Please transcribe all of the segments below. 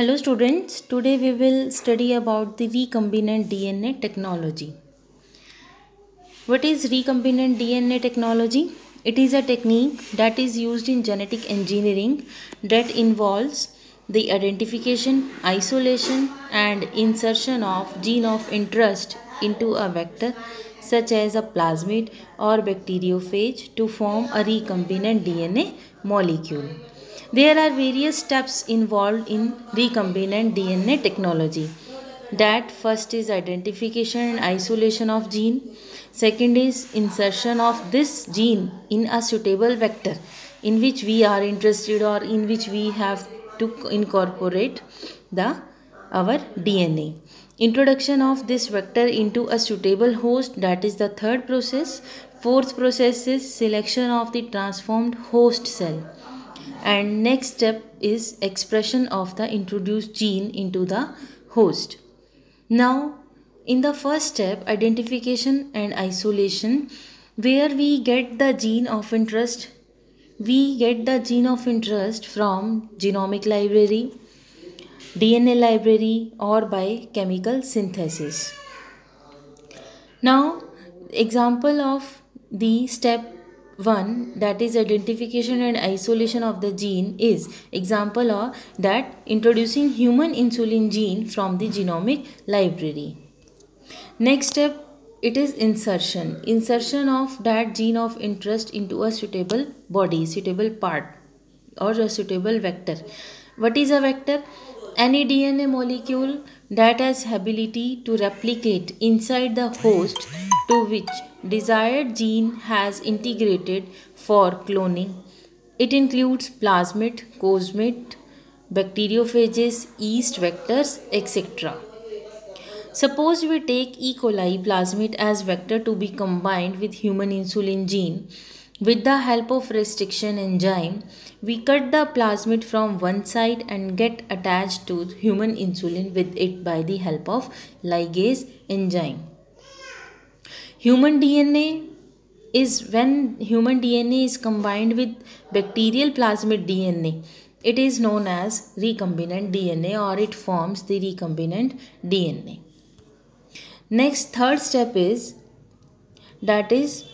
Hello students, today we will study about the recombinant DNA technology. What is recombinant DNA technology? It is a technique that is used in genetic engineering that involves the identification, isolation and insertion of gene of interest into a vector such as a plasmid or bacteriophage to form a recombinant DNA molecule. There are various steps involved in recombinant DNA technology. That first is identification and isolation of gene. Second is insertion of this gene in a suitable vector in which we are interested or in which we have to incorporate the our DNA. Introduction of this vector into a suitable host, that is the third process. Fourth process is selection of the transformed host cell. And next step is expression of the introduced gene into the host. Now, in the first step, identification and isolation, where we get the gene of interest, we get the gene of interest from genomic library, DNA library, or by chemical synthesis. Now, example of the step 1, that is identification and isolation of the gene, is example of that introducing human insulin gene from the genomic library. Next step, it is insertion of that gene of interest into a suitable body, suitable part or a suitable vector. What is a vector? Any DNA molecule that has ability to replicate inside the host to which desired gene has integrated for cloning. It includes plasmid, cosmid, bacteriophages, yeast vectors, etc. Suppose we take E. coli plasmid as vector to be combined with human insulin gene. With the help of restriction enzyme, we cut the plasmid from one side and get attached to human insulin with it by the help of ligase enzyme. Human DNA is when human DNA is combined with bacterial plasmid DNA. It is known as recombinant DNA, or it forms the recombinant DNA. Next, third step is that is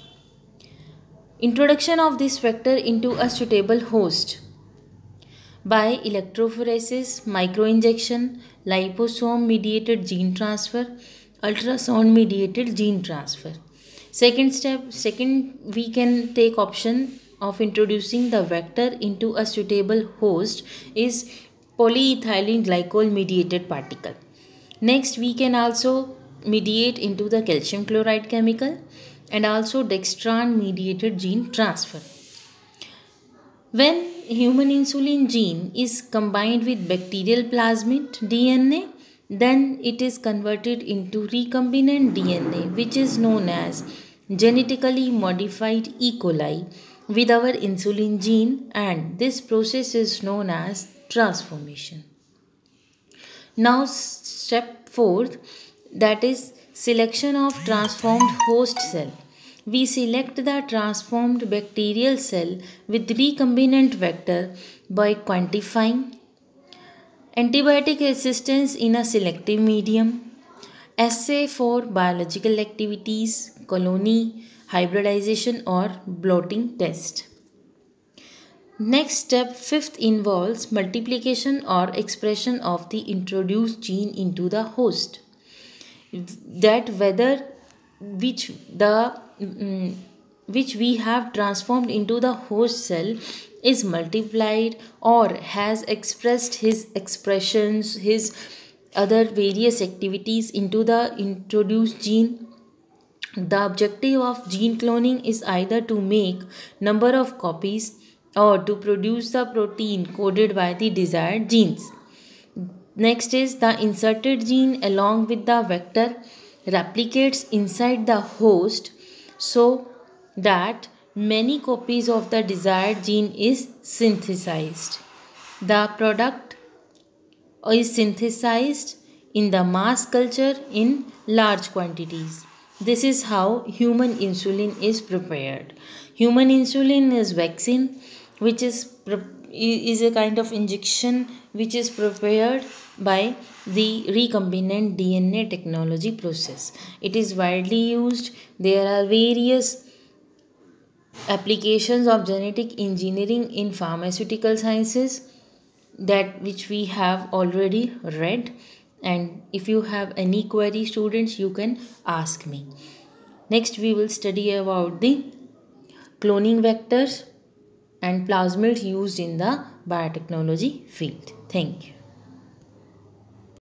introduction of this vector into a suitable host by electrophoresis, microinjection, liposome mediated gene transfer, ultrasound mediated gene transfer. Second we can take option of introducing the vector into a suitable host is polyethylene glycol mediated particle. Next, we can also mediate into the calcium chloride chemical and also dextran mediated gene transfer. When human insulin gene is combined with bacterial plasmid DNA, then it is converted into recombinant DNA, which is known as genetically modified E. coli with our insulin gene, and this process is known as transformation. Now step 4th, that is selection of transformed host cell. We select the transformed bacterial cell with recombinant vector by quantifying antibiotic resistance in a selective medium, assay for biological activities, colony, hybridization or blotting test. Next step 5th involves multiplication or expression of the introduced gene into the host. That whether which we have transformed into the host cell is multiplied or has expressed his expressions, his other various activities into the introduced gene. The objective of gene cloning is either to make number of copies or to produce the protein coded by the desired genes. Next is the inserted gene along with the vector replicates inside the host so that many copies of the desired gene is synthesized. The product is synthesized in the mass culture in large quantities. This is how human insulin is prepared. Human insulin is vaccine which is is a kind of injection which is prepared by the recombinant DNA technology process. It is widely used. There are various applications of genetic engineering in pharmaceutical sciences, that which we have already read. And if you have any query, students, you can ask me. Next we will study about the cloning vectors and plasmids used in the biotechnology field. Thank you.